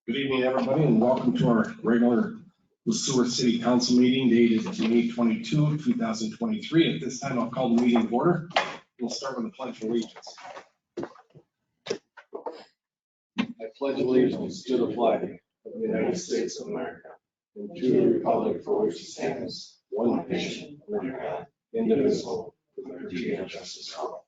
Good evening, everybody, and welcome to our regular Sueur City Council meeting dated May 22, 2023. At this time, I'll call the meeting to order. We'll start with the Pledge of Allegiance. I pledge allegiance to the flag of the United States of America and to the republic for which it stands, one nation, under God, indivisible, with liberty and justice for all.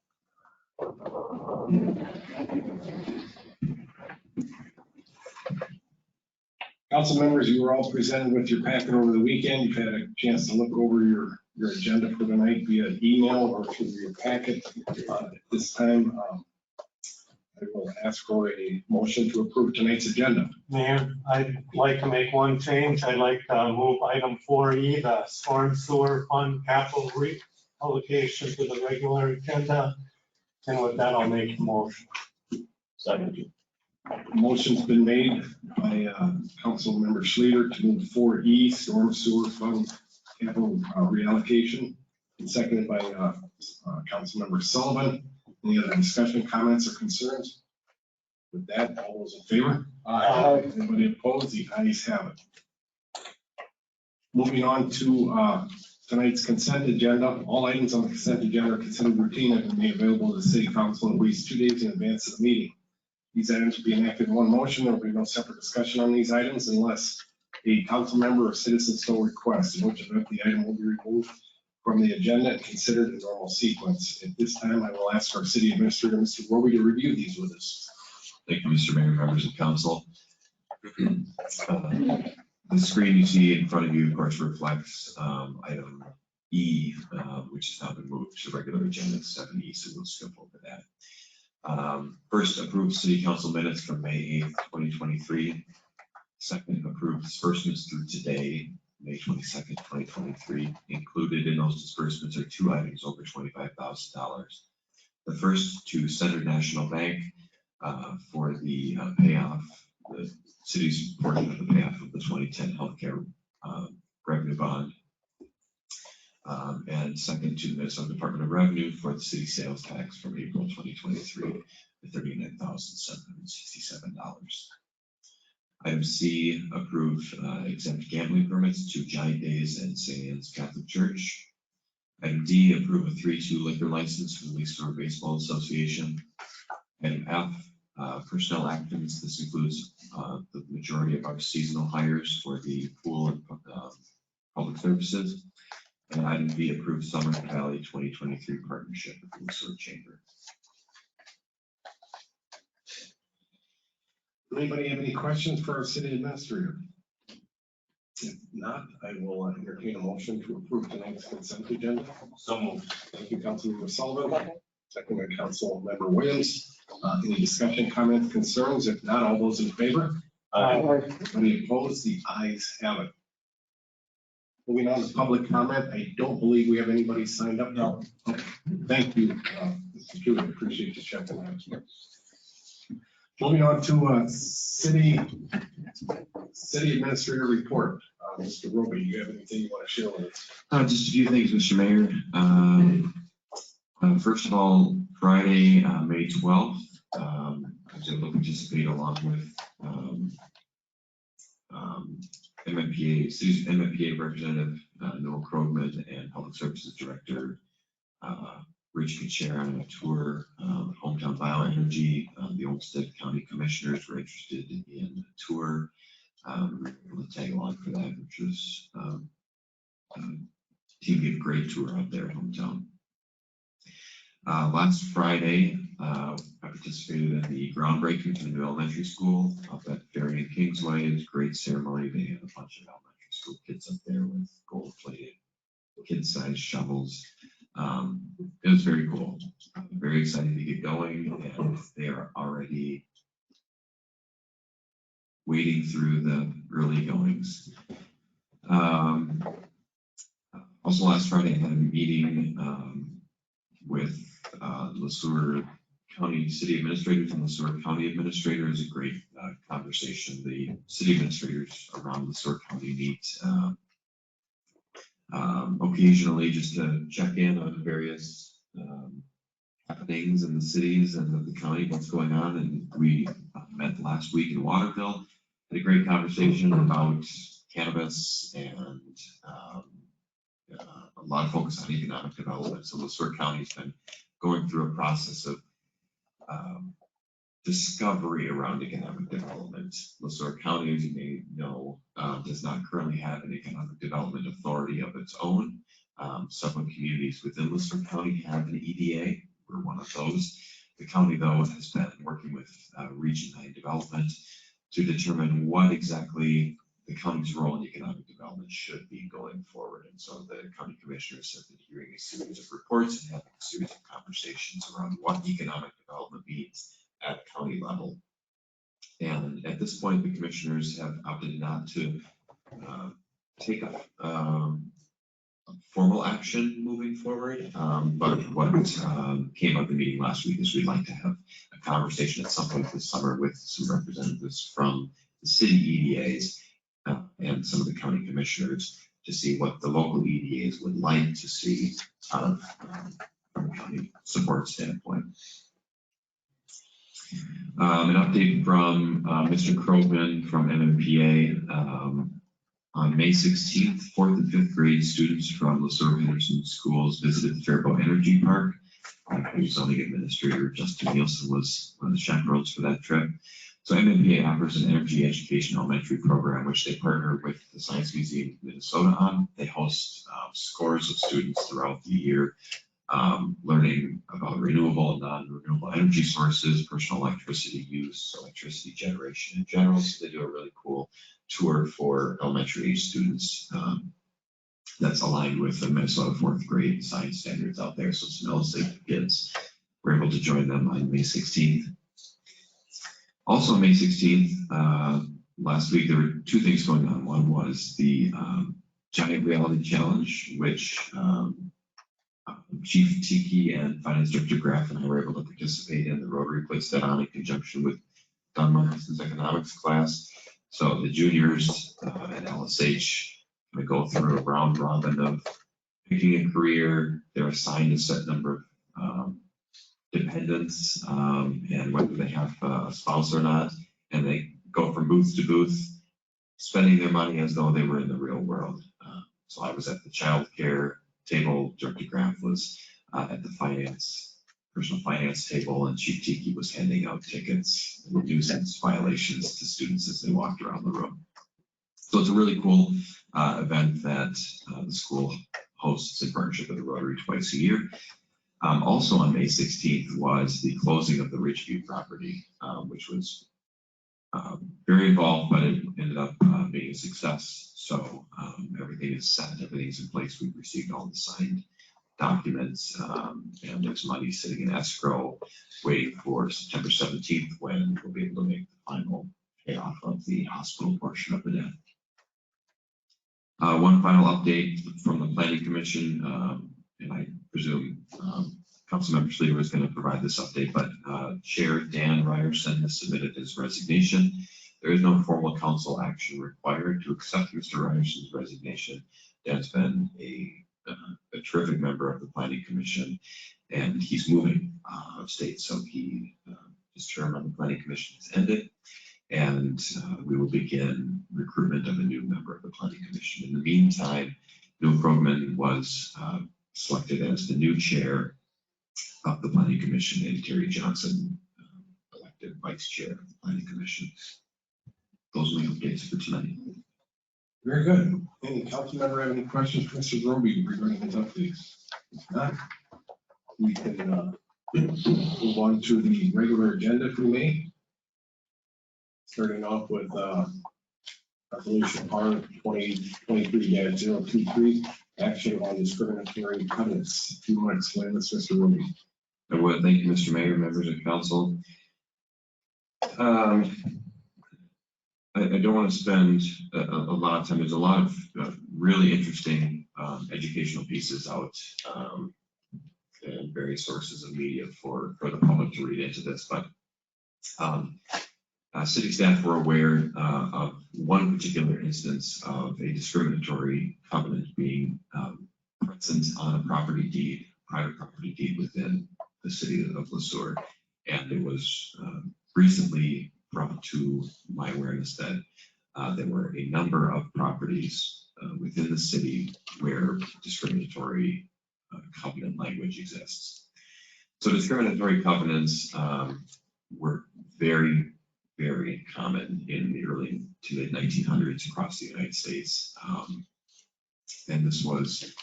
Council members, you were all presented with your packet over the weekend. You've had a chance to look over your agenda for tonight via email or through your packet. At this time, I will ask for a motion to approve tonight's agenda. Mayor, I'd like to make one change. I'd like to move item 4E, the storm sewer fund capital reallocation to the regular agenda. And with that, I'll make a motion. Second. Motion's been made by Council Member Schleter to move 4E, storm sewer fund capital reallocation, and seconded by Council Member Sullivan. Any other discussion, comments, or concerns? With that, all those in favor? Aye. Anybody opposed? The ayes have it. Moving on to tonight's consent agenda. All items on the consent agenda are considered routine and will be available to the City Council at least 2 days in advance of the meeting. These items will be enacted in one motion. There will be no separate discussion on these items unless a council member or citizen so requests, in which event the item will be removed from the agenda and considered in normal sequence. At this time, I will ask our city administrator, Mr. Roby, to review these with us. Thank you, Mr. Mayor, members of council. The screen you see in front of you, of course, reflects item E, which has now been moved to regular agenda 7E, so we'll skip over that. First, approved city council minutes from May 8th, 2023. Second, approved disbursements through today, May 22nd, 2023. Included in those disbursements are 2 items over $25,000. The first to Center National Bank for the payoff, the city's portion of the payoff of the 2010 healthcare revenue bond. And second to the Minnesota Department of Revenue for the city sales tax from April 2023, the $39,767. Item C, approved exempt gambling permits to Giant Days and St. Anne's Catholic Church. Item D, approve a 3-2 liquor license for the Sueur Baseball Association. Item F, personnel actions. This includes the majority of our seasonal hires for the pool and public services. And item B, approved Summer Valley 2023 partnership with the Sueur Chamber. Anybody have any questions for our city administrator? If not, I will entertain a motion to approve tonight's consent agenda. So moved. Thank you, Councilmember Sullivan. Second by Councilmember Williams. Any discussion, comments, concerns? If not, all those in favor? Aye. Any opposed? The ayes have it. Moving on to public comment. I don't believe we have anybody signed up. No. Okay. Thank you, Mr. Hewitt. Appreciate you checking that. Moving on to city administrator report. Mr. Roby, do you have anything you want to share with us? Just a few things, Mr. Mayor. First of all, Friday, May 12th, I was able to participate along with MMPA, city's MMPA representative Noel Krogman and Public Services Director Rich Kuchera on a tour of Hometown Bioenergy. The Olmsted County Commissioners were interested in the tour. We were able to tag along for that, which was team gave a great tour out there at Hometown. Last Friday, I participated in the groundbreaking for the new elementary school up at Ferry and Kingsway. It was a great ceremony. They had a bunch of elementary school kids up there with gold-plated kid-sized shovels. It was very cool. I'm very excited to get going, and they are already wading through the early goings. Also, last Friday, I had a meeting with the Sueur County City Administrators and the Sueur County Administrator. It was a great conversation. The city administrators around the Sueur County meet occasionally just to check in on various happenings in the cities and the county, what's going on. And we met last week in Waterville had a great conversation about cannabis and a lot of focus on economic development. So Sueur County's been going through a process of discovery around economic development. Sueur County, as you may know, does not currently have an economic development authority of its own. Several communities within Sueur County have an EDA. We're one of those. The county, though, has been working with Region 9 Development to determine what exactly the county's role in economic development should be going forward. And so the county commissioners have been hearing a series of reports and having a series of conversations around what economic development means at county level. And at this point, the commissioners have opted not to take a formal action moving forward. But what came out of the meeting last week is we'd like to have a conversation at some point this summer with some representatives from the city EDAs and some of the county commissioners to see what the local EDAs would like to see out of from a county support standpoint. An update from Mr. Krogman from MMPA. On May 16th, 4th and 5th grade students from Sueur Henderson schools visited the Faribault Energy Park. New zoning administrator Justin Nielsen was one of the chaperones for that trip. So MMPA offers an energy education elementary program, which they partner with the Science Museum of Minnesota on. They host scores of students throughout the year, learning about renewable and non-renewable energy sources, personal electricity use, electricity generation in general. So they do a really cool tour for elementary age students that's aligned with the Minnesota 4th grade science standards out there. So some LSA kids were able to join them on May 16th. Also on May 16th, last week, there were two things going on. One was the Giant Reality Challenge, which Chief Tiki and Finance Director Graff and I were able to participate in. The Rotary puts that on in conjunction with Don Martinson's economics class. So the juniors at LSH go through a round robin of picking a career. They're assigned a set number of dependents and whether they have a spouse or not. And they go from booth to booth, spending their money as though they were in the real world. So I was at the child care table, Director Graff was at the personal finance table, and Chief Tiki was handing out tickets and nuisance violations to students as they walked around the room. So it's a really cool event that the school hosts in partnership with the Rotary twice a year. Also on May 16th was the closing of the Ridgeview property, which was very involved, but it ended up being a success. So everything is set, everything's in place. We've received all the signed documents, and there's money sitting in escrow waiting for September 17th when we'll be able to make the final payoff of the hospital portion of the debt. One final update from the Planning Commission, and I presume Councilmember Schleer was going to provide this update, but Chair Dan Ryerson has submitted his resignation. There is no formal council action required to accept Mr. Ryerson's resignation. Dan's been a terrific member of the Planning Commission, and he's moving out of state, so his term on the Planning Commission has ended, and we will begin recruitment of a new member of the Planning Commission. In the meantime, Neil Krogman was selected as the new chair of the Planning Commission, and Terry Johnson elected vice chair of the Planning Commission. Those are the updates for tonight. Very good. Any council member have any questions for Mr. Groby regarding his updates? If not, we can move on to the regular agenda if we may. Starting off with Resolution R 2023-023, action on discriminatory covenants. If you want to explain this, Mr. Groby. I would. Thank you, Mr. Mayor, members of council. I don't want to spend a lot of time. There's a lot of really interesting educational pieces out in various sources of media for the public to read into this, but city staff were aware of one particular instance of a discriminatory covenant being present on a property deed, private property deed within the city of Sueur, and it was recently brought to my awareness that there were a number of properties within the city where discriminatory covenant language exists. So discriminatory covenants were very, very common in the early to mid 1900s across the United States. And this was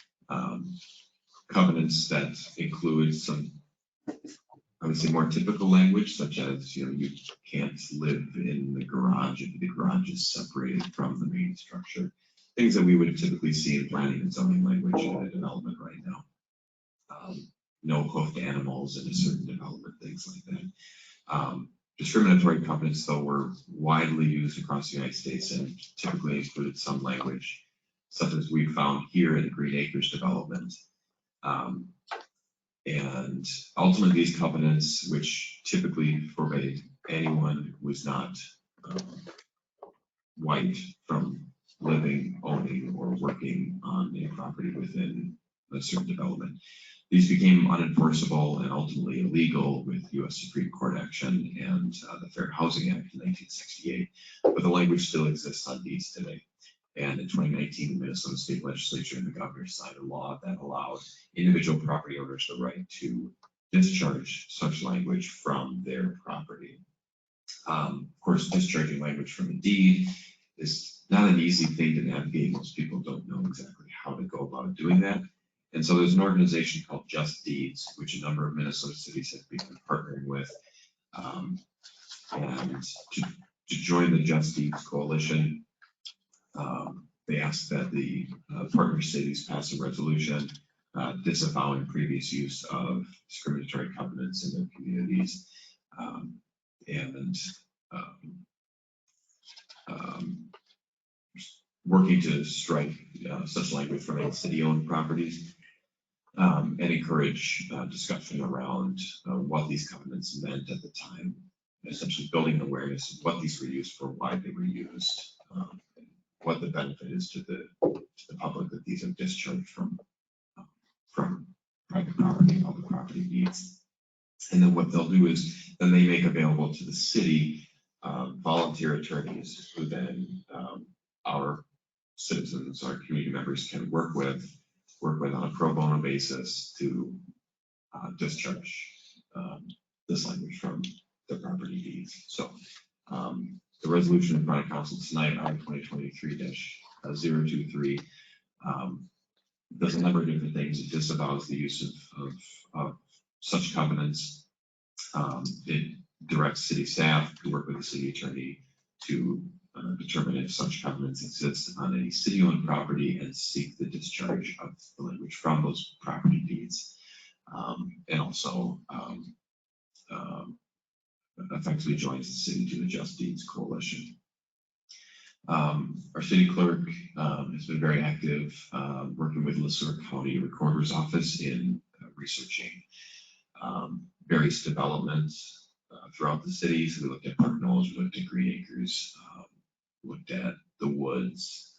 covenants that include some, I would say, more typical language, such as, you can't live in the garage if the garage is separated from the main structure. Things that we would typically see in planning and zoning language in a development right now. No hoofed animals in a certain development, things like that. Discriminatory covenants, though, were widely used across the United States and typically included some language, such as we found here in the Green Acres development. And ultimately, these covenants, which typically forbade anyone who was not white from living, owning, or working on a property within a certain development, these became unenforceable and ultimately illegal with U.S. Supreme Court action and the Fair Housing Act in 1968. But the language still exists on deeds today. And in 2019, the Minnesota State Legislature and the governor signed a law that allowed individual property owners the right to discharge such language from their property. Of course, discharging language from a deed is not an easy thing to navigate. Most people don't know exactly how to go about doing that. And so there's an organization called Just Deeds, which a number of Minnesota cities have been partnering with. And to join the Just Deeds Coalition, they asked that the partner cities pass a resolution disavowing previous use of discriminatory covenants in their communities, and working to strike such language from any city-owned properties, and encourage discussion around what these covenants meant at the time, essentially building awareness of what these were used for, why they were used, what the benefit is to the public that these are discharged from private property, public property deeds. And then what they'll do is then they make available to the city volunteer attorneys who then our citizens, our community members can work with on a pro bono basis to discharge this language from the property deeds. So the resolution in front of council tonight, R 2023-023, does a number of different things. It disavows the use of such covenants. It directs city staff to work with the city attorney to determine if such covenants exist on any city-owned property and seek the discharge of the language from those property deeds, and also effectively joins the city to the Just Deeds Coalition. Our city clerk has been very active working with the Sueur County Recorder's Office in researching various developments throughout the city. So we looked at Park Knowles, we looked at Green Acres, looked at the Woods,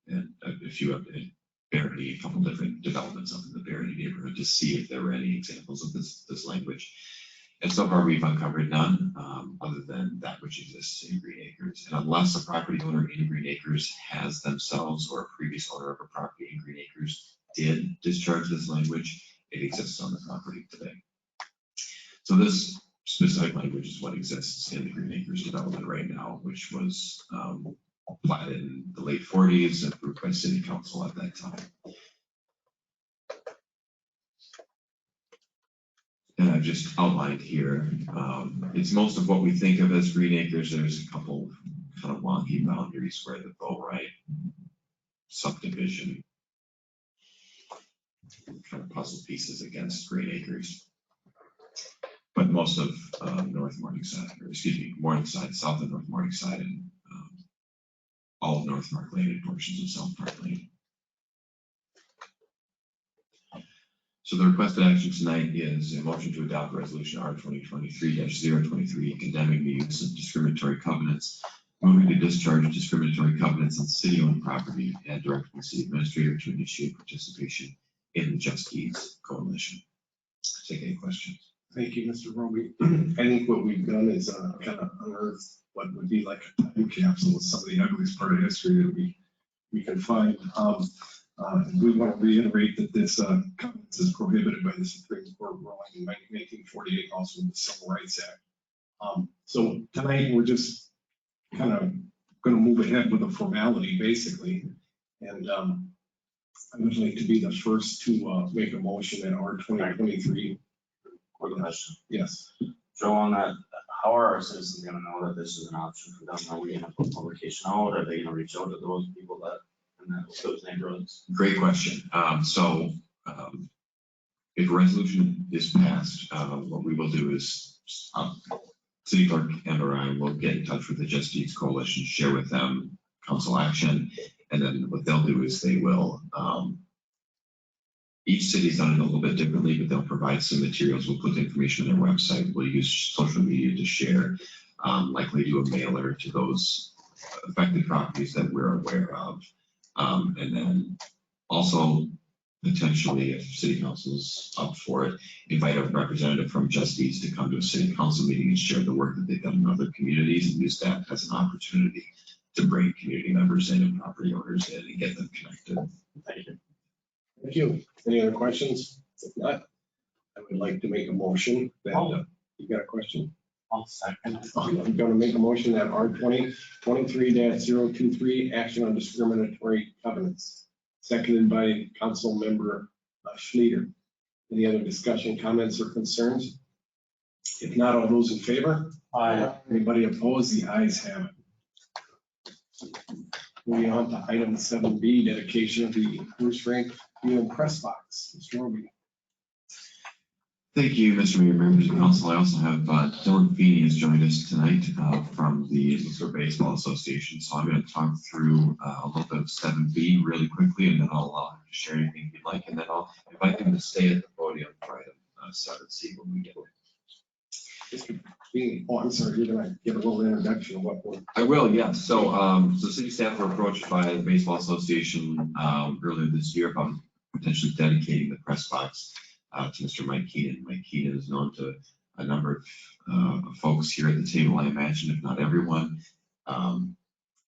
and a few of the Barony, a couple different developments up in the Barony neighborhood to see if there were any examples of this language. And so far we've uncovered none other than that which exists in Green Acres. And unless a property owner in Green Acres has themselves or a previous owner of a property in Green Acres did discharge this language, it exists on the property today. So this specific language is what exists in the Green Acres development right now, which was platted in the late 40s and approved by city council at that time. And I've just outlined here, it's most of what we think of as Green Acres. There's a couple kind of wonky boundaries where the Bow-Wright subdivision kind of puzzle pieces against Green Acres. But most of North Morningside, or excuse me, Morningside, south of North Morningside, and all of North Park Lane and portions of South Park Lane. So the requested action tonight is a motion to adopt resolution R 2023-023, condemning the use of discriminatory covenants, moving to discharge discriminatory covenants on city-owned property, and directing the city administrator to initiate participation in the Just Deeds Coalition. Take any questions. Thank you, Mr. Roby. I think what we've done is kind of unearthed what would be like a time capsule of some of the ugliest part of history that we can find. We want to reiterate that this covenants is prohibited by the Supreme Court ruling in 1948, also in the Civil Rights Act. So tonight, we're just kind of going to move ahead with a formality, basically. And I would like to be the first to make a motion at our 2023. Quick question. Yes. Joe, on that, how are our citizens gonna know that this is an option for them? Are we gonna put publication out? Are they gonna reach out to those people that, in those neighborhoods? Great question. If a resolution is passed, what we will do is, city clerk and or I will get in touch with the Just Eats Coalition, share with them council action, and then what they'll do is they will, each city's done it a little bit differently, but they'll provide some materials. We'll put the information on their website. We'll use social media to share, likely do a mailer to those affected properties that we're aware of. And then also potentially, if city council's up for it, invite a representative from Just Eats to come to a city council meeting and share the work that they've done in other communities, and use that as an opportunity to bring community members in and property owners in and get them connected. Thank you. Thank you. Any other questions? If not, I would like to make a motion that, you got a question? I'll second. I'm going to make a motion that R 2023-023, action on discriminatory covenants, seconded by Council Member Schleter. Any other discussion, comments, or concerns? If not, all those in favor? Aye. Anybody opposed? The ayes have it. Moving on to item 7B, dedication of the Bruce Frank Field Press Box. Mr. Roby. Thank you, Mr. Mayor, members of council. I also have Dylan Feeney has joined us tonight from the Sueur Baseball Association. So I'm going to talk through a little bit of 7B really quickly, and then I'll allow him to share anything he'd like, and then I'll invite him to stay at the podium for item 7C when we get there. Mr. Feeney. Oh, I'm sorry, you're going to give a little introduction of what we're. I will, yes. So city staff were approached by the Baseball Association earlier this year about potentially dedicating the press box to Mr. Mike Keenan. Mike Keenan is known to a number of folks here at the table, I imagine, if not everyone. And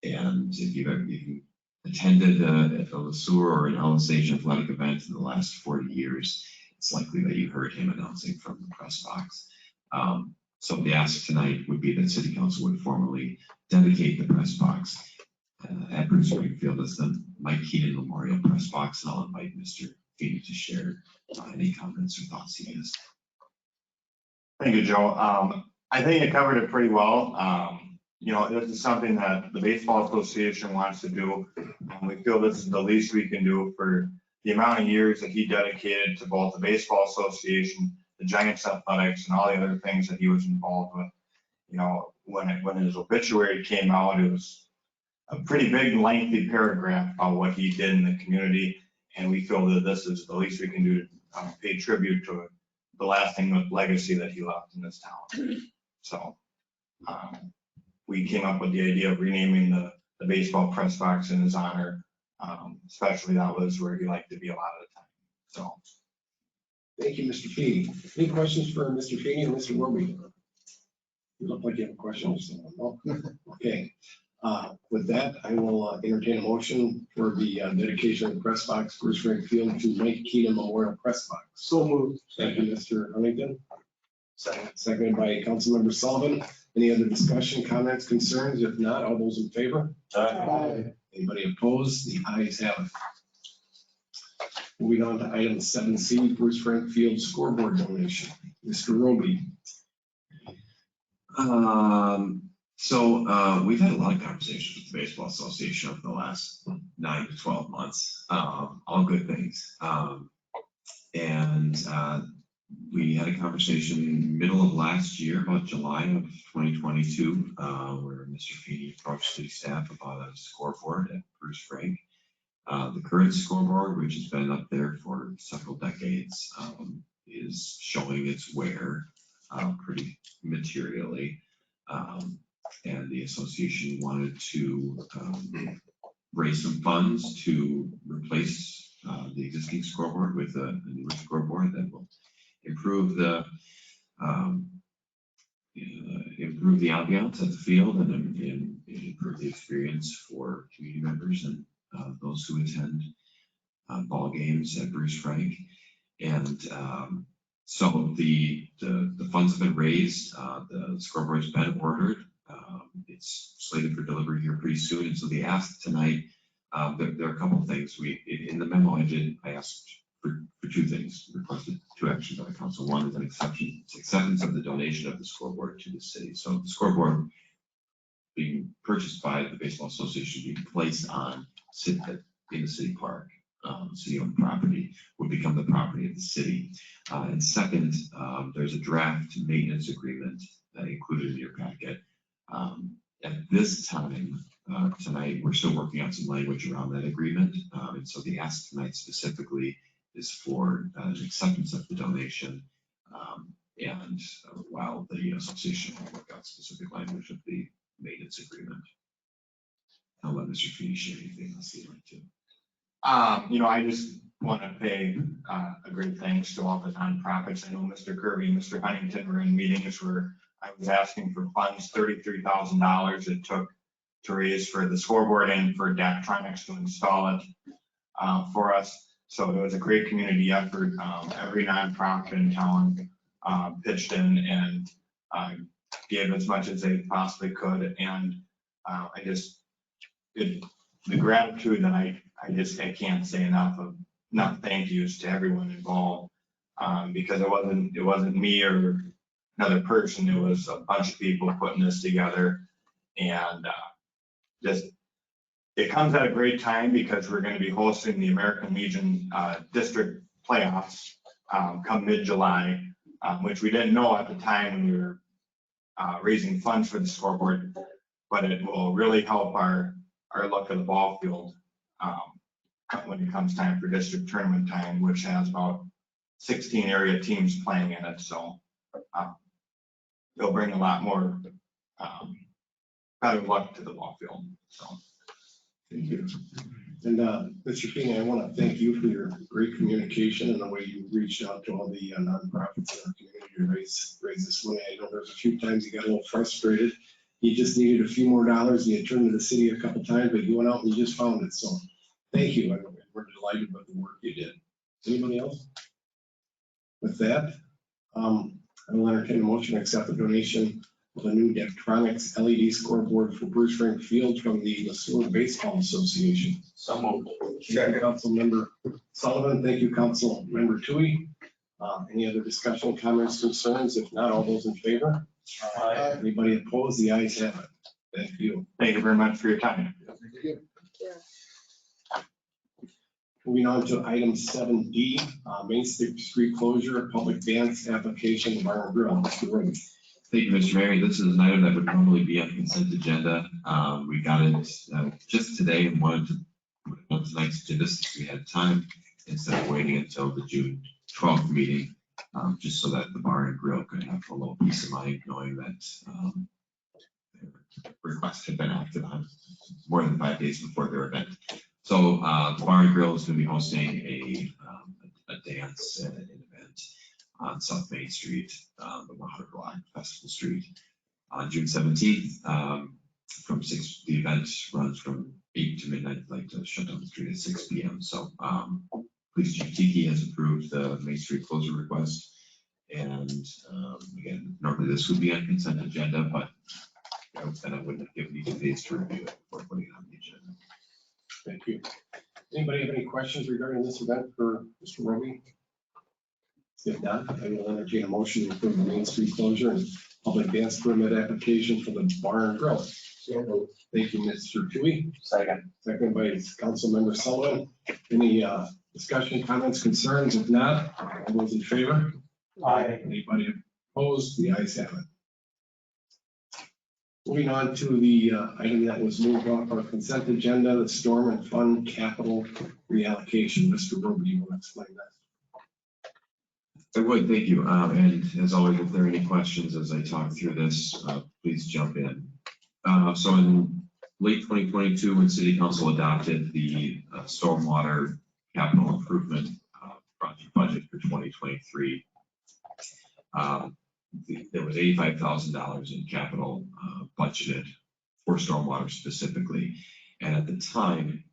if you've attended a Sueur or an LSH athletic event in the last 40 years, it's likely that you heard him announcing from the press box. So the ask tonight would be that City Council would formally dedicate the press box at Bruce Springfield as the Mike Keenan Memorial Press Box, and I'll invite Mr. Feeney to share any comments or thoughts he has. Thank you, Joe. I think you covered it pretty well. This is something that the Baseball Association wants to do. We feel this is the least we can do for the amount of years that he dedicated to both the Baseball Association, the Giants Athletics, and all the other things that he was involved with. When his obituary came out, it was a pretty big, lengthy paragraph about what he did in the community. And we feel that this is the least we can do to pay tribute to the lasting legacy that he left in this town. So we came up with the idea of renaming the baseball press box in his honor. Especially that was where he liked to be a lot of the time. So. Thank you, Mr. Feeney. Any questions for Mr. Feeney and Mr. Roby? You look like you have a question or someone. No? Okay. With that, I will entertain a motion for the dedication of the press box, Bruce Frank Field to Mike Keenan Memorial Press Box. So moved. Thank you, Mr. Huntington. Seconded by Councilmember Sullivan. Any other discussion, comments, concerns? If not, all those in favor? Aye. Anybody opposed? The ayes have it. Moving on to item 7C, Bruce Frank Field scoreboard donation. Mr. Roby. We've had a lot of conversations with the Baseball Association over the last 9 to 12 months, all good things. We had a conversation middle of last year, about July of 2022, where Mr. Feeney approached city staff about a scoreboard at Bruce Frank. The current scoreboard, which has been up there for several decades, is showing its wear pretty materially. And the association wanted to raise some funds to replace the existing scoreboard with a newer scoreboard that will improve the improve the ambiance at the field and improve the experience for community members and those who attend ball games at Bruce Frank. And so the funds have been raised, the scoreboard's been ordered. It's slated for delivery here pretty soon. And so the ask tonight, there are a couple of things. In the memo I asked for two things, requested two actions by the council. One is an acceptance of the donation of the scoreboard to the city. So the scoreboard being purchased by the Baseball Association, being placed on in the city park, city-owned property, would become the property of the city. And second, there's a draft maintenance agreement included in your packet. At this time, tonight, we're still working on some language around that agreement. And so the ask tonight specifically is for an acceptance of the donation. And while the association will work out specific language of the maintenance agreement. I'll let Mr. Feeney share anything else he'd like to. I just want to pay a great thanks to all the nonprofits. I know Mr. Kirby and Mr. Huntington were in meetings where I was asking for funds, $33,000 it took to raise for the scoreboard and for Daktronics to install it for us. So it was a great community effort. Every nonprofit in town pitched in and gave as much as they possibly could. And the gratitude that I can't say enough thank yous to everyone involved, because it wasn't me or another person. It was a bunch of people putting this together, and it comes at a great time because we're going to be hosting the American Legion district playoffs come mid-July, which we didn't know at the time when we were raising funds for the scoreboard, but it will really help our look at the ball field when it comes time for district tournament time, which has about 16 area teams playing in it. So it'll bring a lot more better luck to the ball field. So thank you. And Mr. Feeney, I want to thank you for your great communication and the way you reached out to all the nonprofits in our community to raise this money. I know there's a few times you got a little frustrated. You just needed a few more dollars. You had turned to the city a couple times, but you went out and you just found it. So thank you. We're delighted with the work you did. Anybody else? With that, I will entertain a motion to accept the donation of a new Daktronics LED scoreboard for Bruce Frank Field from the Sueur Baseball Association. So moved. Thank you, Councilmember Sullivan. Thank you, Councilmember Tui. Any other discussion, comments, concerns? If not, all those in favor? Aye. Anybody opposed? The ayes have it. Thank you. thank you very much for your time. Moving on to item 7D, Main Street closure, public dance application, Bar and Grill. Mr. Rhodes. Thank you, Mr. Mayor. This is an item that would normally be on the consent agenda. We got it just today and wanted to put it on tonight's agenda since we had time instead of waiting until the June 12th meeting, just so that the Bar and Grill could have a little peace of mind knowing that their request had been acted on more than 5 days before their event. So the Bar and Grill is going to be hosting a dance and an event on South Main Street, the 100 block Festival Street, on June 17th. From 6, the event runs from 8 to midnight, like to shut down the street at 6 p.m. So Police Chief Tiki has approved the Main Street closure request. And again, normally this would be on consent agenda, but I wouldn't have given you 2 days to review it before putting it on the agenda. Thank you. Anybody have any questions regarding this event for Mr. Roby? If not, I will entertain a motion to approve the Main Street closure and public dance permit application for the Bar and Grill. Thank you, Mr. Tui. Second. Second by Councilmember Sullivan. Any discussion, comments, concerns? If not, all those in favor? Aye. Anybody opposed? The ayes have it. Moving on to the item that was moved off our consent agenda, the storm and fund capital reallocation. Mr. Roby, you want to explain that? I would, thank you. And as always, if there are any questions as I talk through this, please jump in. So in late 2022, when City Council adopted the stormwater capital improvement project budget for 2023, there was $85,000 in capital budgeted for stormwater specifically. And at the time,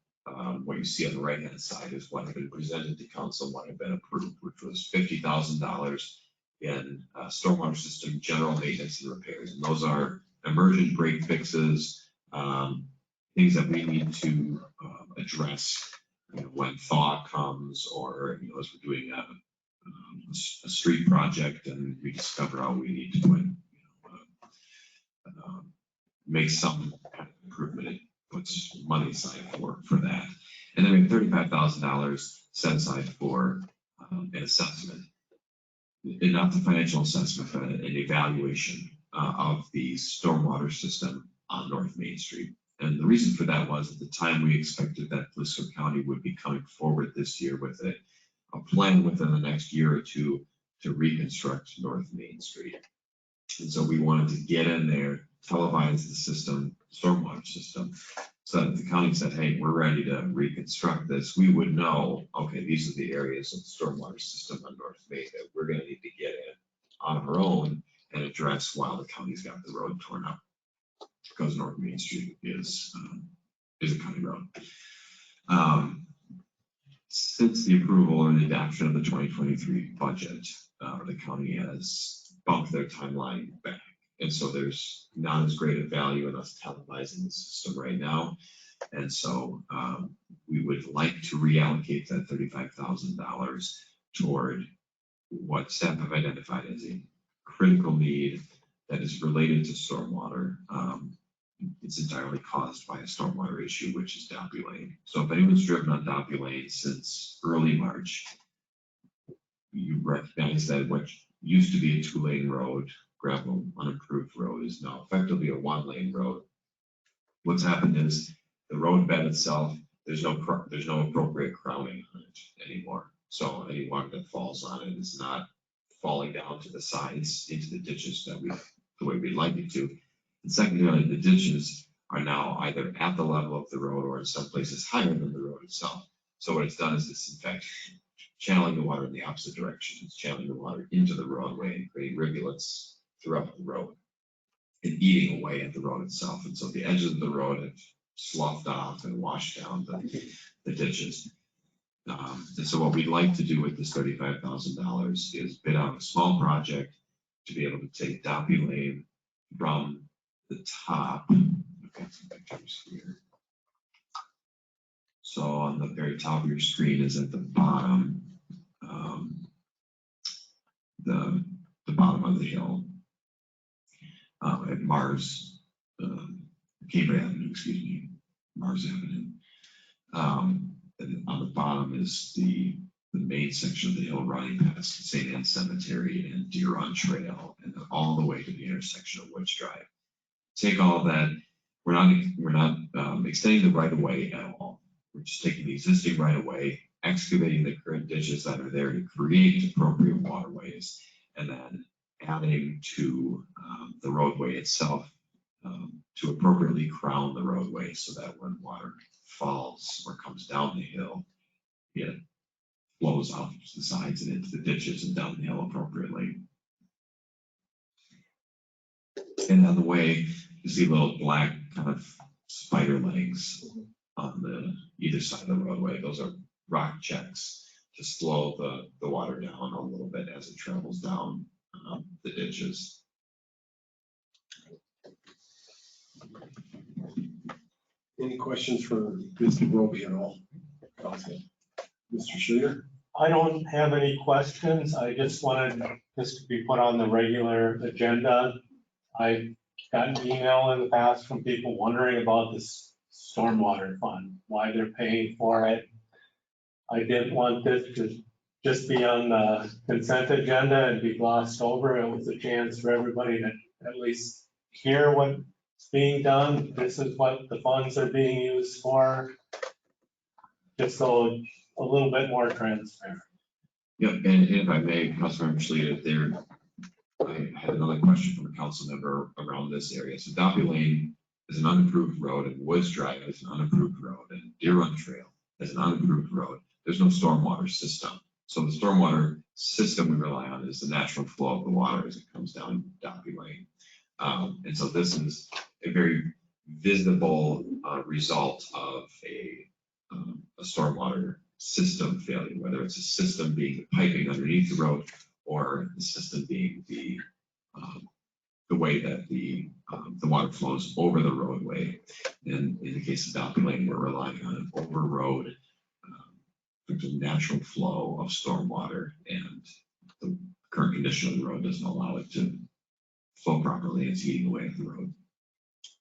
what you see on the right-hand side is what had been presented to council, what had been approved, which was $50,000 in stormwater system general maintenance and repairs. And those are emergent break fixes, things that we need to address when thaw comes, or as we're doing a street project and we discover how we need to put, make some kind of improvement. It puts money aside for that. And then we have $35,000 set aside for an assessment, and not the financial assessment, but an evaluation of the stormwater system on North Main Street. And the reason for that was at the time we expected that Sueur County would be coming forward this year with a plan within the next year or two to reconstruct North Main Street. And so we wanted to get in there, televise the system, stormwater system, so that if the county said, hey, we're ready to reconstruct this, we would know, okay, these are the areas of the stormwater system on North Main that we're gonna need to get in on our own and address while the county's got the road torn up. Because North Main Street is a county road. Since the approval and adoption of the 2023 budget, the county has bumped their timeline back. And so there's not as great a value in us televising the system right now. And so we would like to reallocate that $35,000 toward what staff have identified as a critical need that is related to stormwater. It's entirely caused by a stormwater issue, which is Doppy Lane. So if anyone's driven on Doppy Lane since early March, you recognize that what used to be a 2-lane road, gravel unimproved road, is now effectively a 1-lane road. What's happened is the road bed itself, there's no appropriate crowning on it anymore. So any water that falls on it is not falling down to the sides into the ditches the way we'd like it to. And secondly, the ditches are now either at the level of the road or in some places higher than the road itself. So what it's done is it's in fact channeling the water in the opposite direction. It's channeling the water into the roadway and creating rivulets throughout the road and eating away at the road itself. And so the edges of the road have sloughed off and washed down the ditches. And so what we'd like to do with this $35,000 is bid out a small project to be able to take Doppy Lane from the top. Okay, some pictures here. So on the very top of your screen is at the bottom, the bottom of the hill at Mars, Cambridge Avenue, excuse me, Mars Avenue. And on the bottom is the main section of the hill running past St. Anne's Cemetery and Deer Run Trail, and then all the way to the intersection of Woods Drive. Take all of that. We're not extending the right of way at all. We're just taking the existing right of way, excavating the current ditches that are there to create appropriate waterways, and then adding to the roadway itself to appropriately crown the roadway so that when water falls or comes down the hill, it flows off the sides and into the ditches and down the hill appropriately. And on the way, you see little black kind of spider legs on the either side of the roadway. Those are rock checks to slow the water down a little bit as it travels down the ditches. Any questions for Mr. Roby at all? Mr. Sueur? I don't have any questions. I just wanted this to be put on the regular agenda. I got an email in the past from people wondering about this stormwater fund, why they're paying for it. I didn't want this to just be on the consent agenda and be glossed over. It was a chance for everybody to at least hear what's being done. This is what the funds are being used for. Just so a little bit more transparent. Yep, and if I may, Councilmember Schlieder, I had another question from a council member around this area. So Doppy Lane is an unapproved road, and Woods Drive is an unapproved road, and Deer Run Trail is an unapproved road. There's no stormwater system. So the stormwater system we rely on is the natural flow of the water as it comes down Doppy Lane. And so this is a very visible result of a stormwater system failure, whether it's a system being the piping underneath the road or the system being the way that the water flows over the roadway. And in the case of Doppy Lane, we're relying on an over road natural flow of stormwater, and the current condition of the road doesn't allow it to flow properly. It's eating away at the road.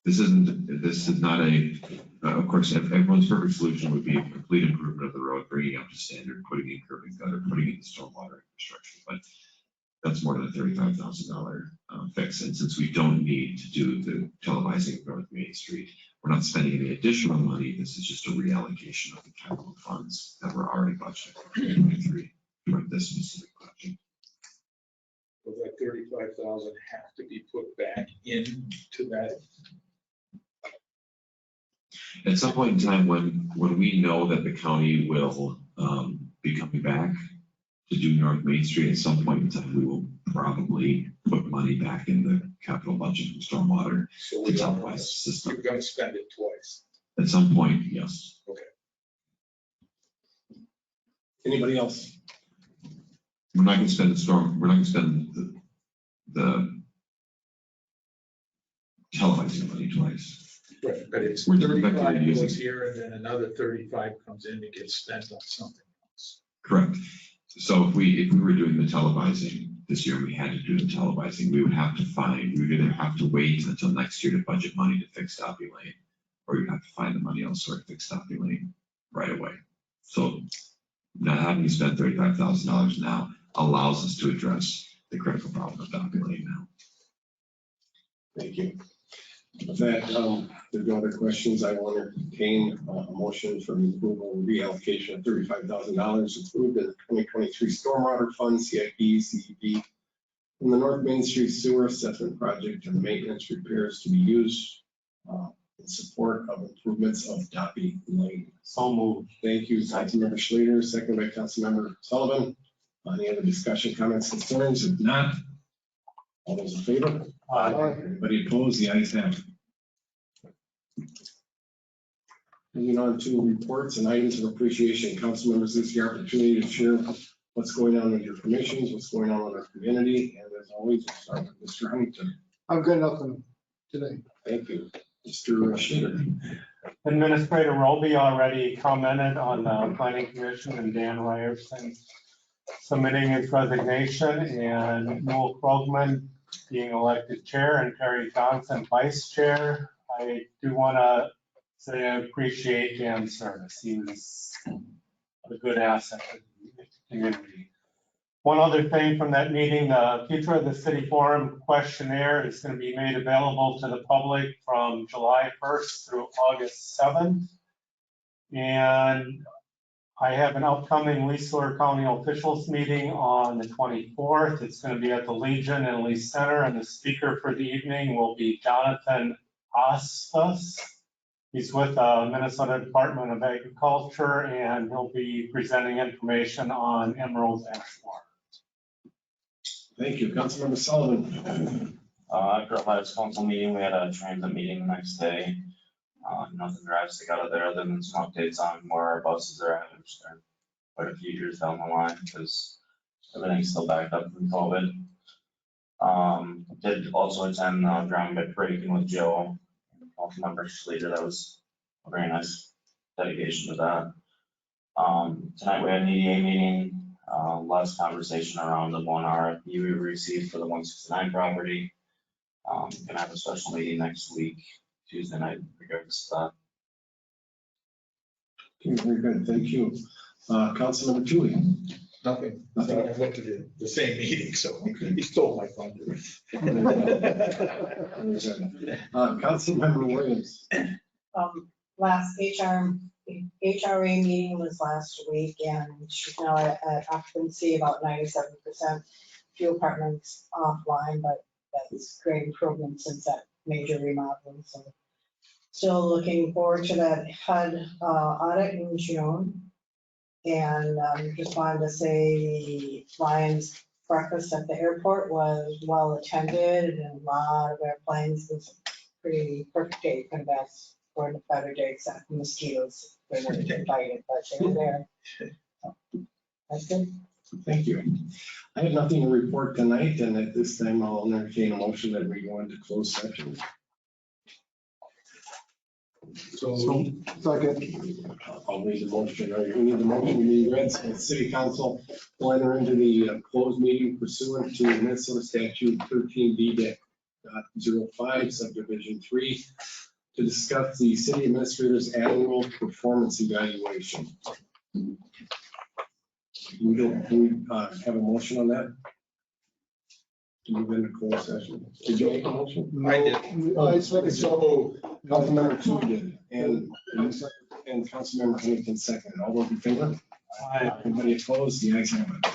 This is not of course, everyone's perfect solution would be a complete improvement of the road, bringing up to standard, putting in curb and gutter, putting in the stormwater infrastructure, but that's more than a $35,000 fix. And since we don't need to do the televising of North Main Street, we're not spending any additional money. This is just a reallocation of the capital funds that were already budgeted for 2023 for this specific project. Will that 35,000 have to be put back into that? At some point in time, when we know that the county will be coming back to do North Main Street, at some point in time, we will probably put money back in the capital budget from stormwater So to televise the system. we're gonna spend it twice. At some point, yes. Anybody else? We're not gonna spend we're not gonna spend the televising money twice. Right, but it's We're 35 using- goes here and then another 35 comes in and gets spent on something else. Correct. So if we were doing the televising this year, we had to do the televising, we would either have to wait until next year to budget money to fix Doppy Lane, or you'd have to find the money elsewhere to fix Doppy Lane right away. So not having to spend $35,000 now allows us to address the critical problem of Doppy Lane now. Thank you. With that, there's no other questions. I will entertain a motion for the approval and reallocation of $35,000 approved in the 2023 Stormwater Fund, CIP, CEP, from the North Main Street Sewer Assessment Project and maintenance repairs to be used in support of improvements of Doppy Lane. So moved. Thank you, Councilmember Schleter, second by Councilmember Sullivan. Any other discussion, comments, concerns? If not, all those in favor? Anybody opposed? The ayes have it. Moving on to reports and items of appreciation. Council members, this is your opportunity to share what's going on with your commissions, what's going on with our community, and as always, we'll start with Mr. Huntington. I've got nothing today. Thank you. Mr. Schleter. Administrator Roby already commented on the planning commission and Dan Ryerson submitting his resignation and Noel Krogman being elected chair and Terry Johnson vice chair. I do want to say I appreciate Dan's service. He was a good asset to the community. One other thing from that meeting, the Future of the City Forum questionnaire is going to be made available to the public from July 1st through August 7th. And I have an upcoming Sueur County officials meeting on the 24th. It's going to be at the Legion and Lee Center, and the speaker for the evening will be Jonathan Ostas. He's with the Minnesota Department of Agriculture, and he'll be presenting information on emerald ash water. Thank you. Councilmember Sullivan. After a last council meeting, we had a transit meeting the next day. Nothing drastic out of there other than some updates on where our buses are at, which are quite a few years down the line because everything's still backed up from COVID. Did also attend ground bit breaking with Joe, Councilmember Schleter. That was a very nice dedication to that. Tonight we had an EDA meeting. Last conversation around the one RFP we received for the 169 property. Gonna have a special meeting next week, Tuesday night, in regards to that. Okay, very good. Thank you. Councilmember Tui. Nothing. Nothing. I went to the same meeting, so he stole my thunder. Councilmember Williams. Last HRA meeting was last week, and she's now at occupancy about 97%. Few apartments offline, but that's great improvement since that major remodeling. So still looking forward to that HUD audit in June. And just wanted to say the Lions breakfast at the airport was well attended and a lot of airplanes. It was pretty perfect day, and that's for the better day except for mosquitoes. They weren't invited, but they were there. That's good. Thank you. I have nothing to report tonight, and at this time, I'll entertain a motion that we go into closed session. So Second. I'll read the motion, or we need the motion to be read. So the city council will enter into the closed meeting pursuant to Minnesota statute 13D.05 subdivision 3 to discuss the city administrator's annual performance evaluation. We have a motion on that? To move into closed session. Did you make a motion? I did. I second. So, Councilmember Chu did, and Councilmember Huntington seconded. All those in favor? Anybody opposed? The ayes have it.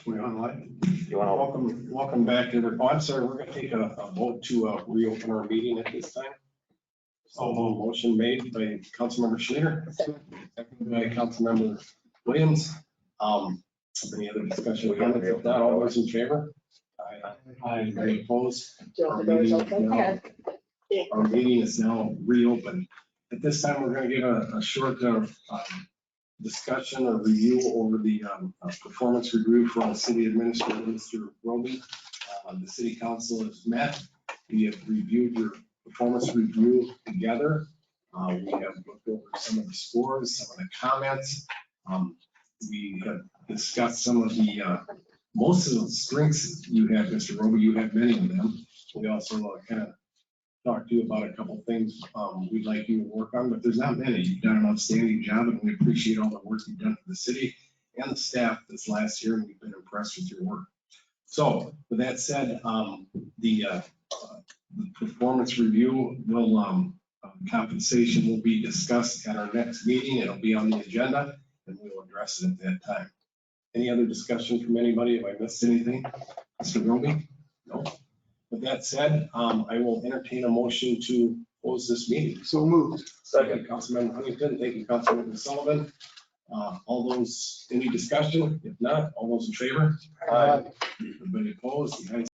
We're online. You wanna, Welcome back, everyone. Oh, I'm sorry, we're gonna take a vote to reopen our meeting at this time. So motion made by Councilmember Schleter, seconded by Councilmember Williams. Any other discussion or comments? If not, all those in favor? Aye. Any opposed? Our meeting is now reopened. At this time, we're gonna give a short discussion or review over the performance review from the city administrator, Mr. Roby. The city council has met. We have reviewed your performance review together. We have looked over some of the scores, some of the comments. We have discussed some of the, most of the strengths you have, Mr. Roby. You have many of them. We also kind of talked to you about a couple of things we'd like you to work on, but there's not many. You've done an outstanding job, and we appreciate all the work you've done for the city and the staff this last year, and we've been impressed with your work. So with that said, the performance review will, compensation will be discussed at our next meeting. It'll be on the agenda, and we'll address it at that time. Any other discussion from anybody? Have I missed anything? Mr. Roby? No. With that said, I will entertain a motion to close this meeting. So moved. Thank you, Councilmember Huntington. Thank you, Councilmember Sullivan. All those, any discussion? If not, all those in favor? Aye. Everybody opposed? The ayes